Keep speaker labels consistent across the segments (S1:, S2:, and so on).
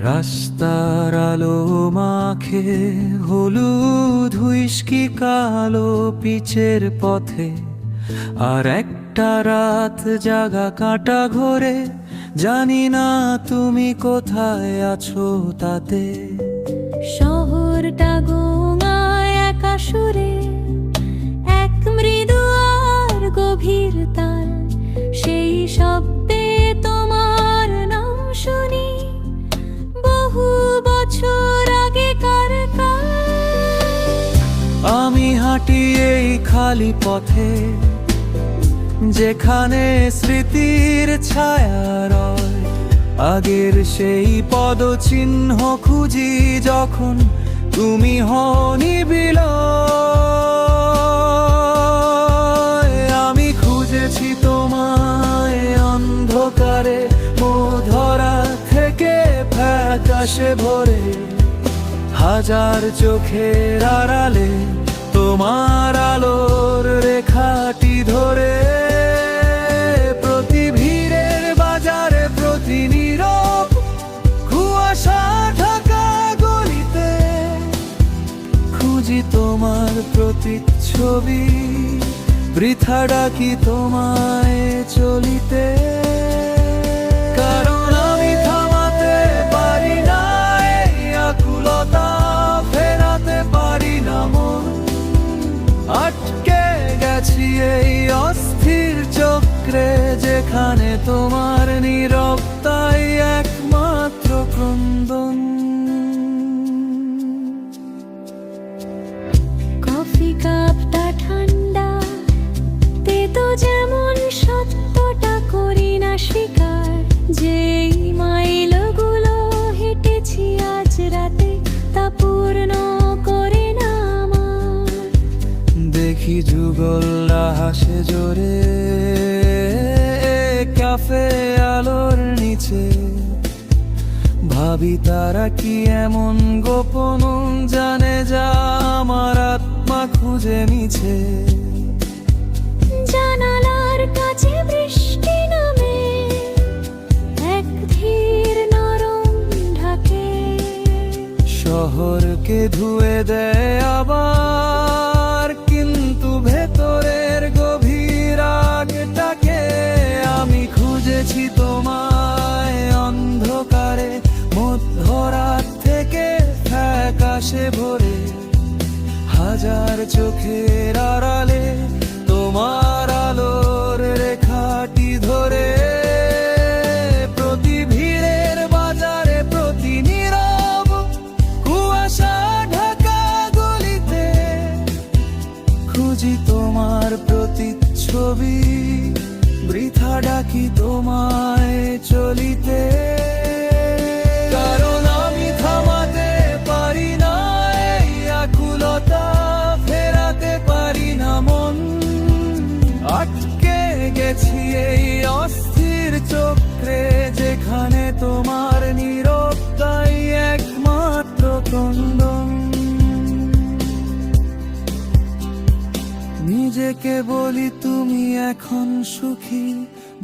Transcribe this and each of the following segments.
S1: রাস্তার আলো মাখে হলুদ হুইস্কি কালো পিচের পথে, আর একটা রাত জাগা কাটা ঘোরে, জানি না তুমি কোথায় আছো তাতে।
S2: শহরটা গোঙায় একা সুরে, এক মৃদু আর গভীর তাল, সেই শব্দে তোমার নাম শুনি বহু বছর আগেকার কাল।
S1: আমি হাঁটি এই খালি পথে, যেখানে স্মৃতির ছায়া রয়, আগের সেই পদচিহ্ন খুঁজি যখন তুমি হনি বিলয়। আমি খুঁজেছি তোমায় অন্ধকারে, মোধরা থেকে ফ্যাকাশে ভরে, হাজার চোখের আড়ালে তোমার আলোর রেখাটি ধরে। প্রতি ভিড়ের বাজারে, প্রতি নীরব কুয়াশা ঢাকা গলিতে, খুঁজি তোমার প্রতিচ্ছবি, বৃথা ডাকি তোমায় চলিতে। কারণ আমি থামাতে পারি না এই আকুলতা, ফেরাতে পারি না মন, আটকে গেছি এই অস্থির চক্রে, যেখানে তোমার নীরবতাই একমাত্র ক্রন্দন।
S2: কফি কাপটা ঠান্ডা, তেতো যেমন সত্যটা করি না স্বীকার, যেই মাইলগুলো হেঁটেছি আজ রাতে তা পূর্ণ করে না আমার।
S1: দেখি যুগলরা হাসে জোরে ক্যাফে আলোর নিচে, ভাবি তারা কি এমন গোপন জানে যা আমার আত্মা খুঁজে নিছে।
S2: জানালার কাছে বৃষ্টি নামে, এক ধীর নরম ঢাকে,
S1: শহরকে ধুয়ে দেয় আবার, কিন্তু ভেতরের গভীর আগটাকে। আমি খুঁজেছি তোমায় অন্ধকারে, মধ্যরাত থেকে ফ্যাকাশে ভরে, হাজার চোখের আড়ালে তোমার আলোর রেখাটি ধরে। প্রতি ভিড়ের বাজারে, প্রতি নীরব কুয়াশা ঢাকা গলিতে, খুঁজি তোমার প্রতিচ্ছবি, বৃথা ডাকি তোমায় চলিতে। কারণ আমি থামাতে পারি না এই আকুলতা, ফেরাতে পারি না মন, আটকে গেছি এই অস্থির চক্রে, যেখানে তোমার নীরবতাই একমাত্র ক্রন্দন। নিজেকে বলি তুমি এখন সুখী,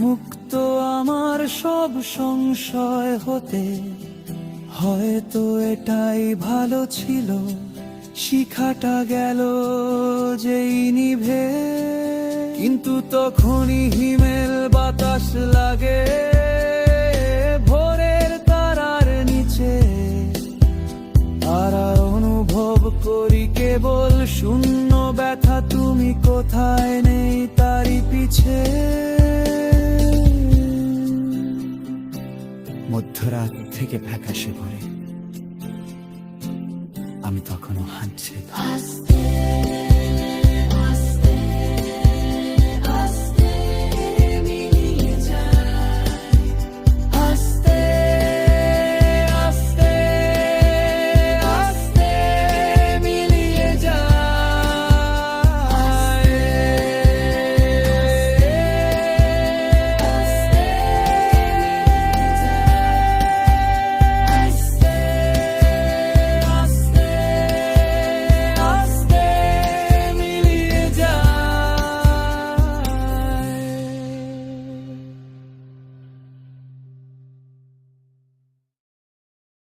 S1: মুক্ত আমার সব সংশয় হতে, হয়তো এটাই ভালো ছিল, শিখাটা গেল যেই নিভে। কিন্তু তখনই হিমেল বাতাস লাগে ভোরের তারার নিচে, আর অনুভব করি কেবল শূন্য ব্যথা, তুমি কোথায় নেই তারই পিছে। মধ্যরাত থেকে ফ্যাকাশে ভরে, আমি তখনও হাঁটছি।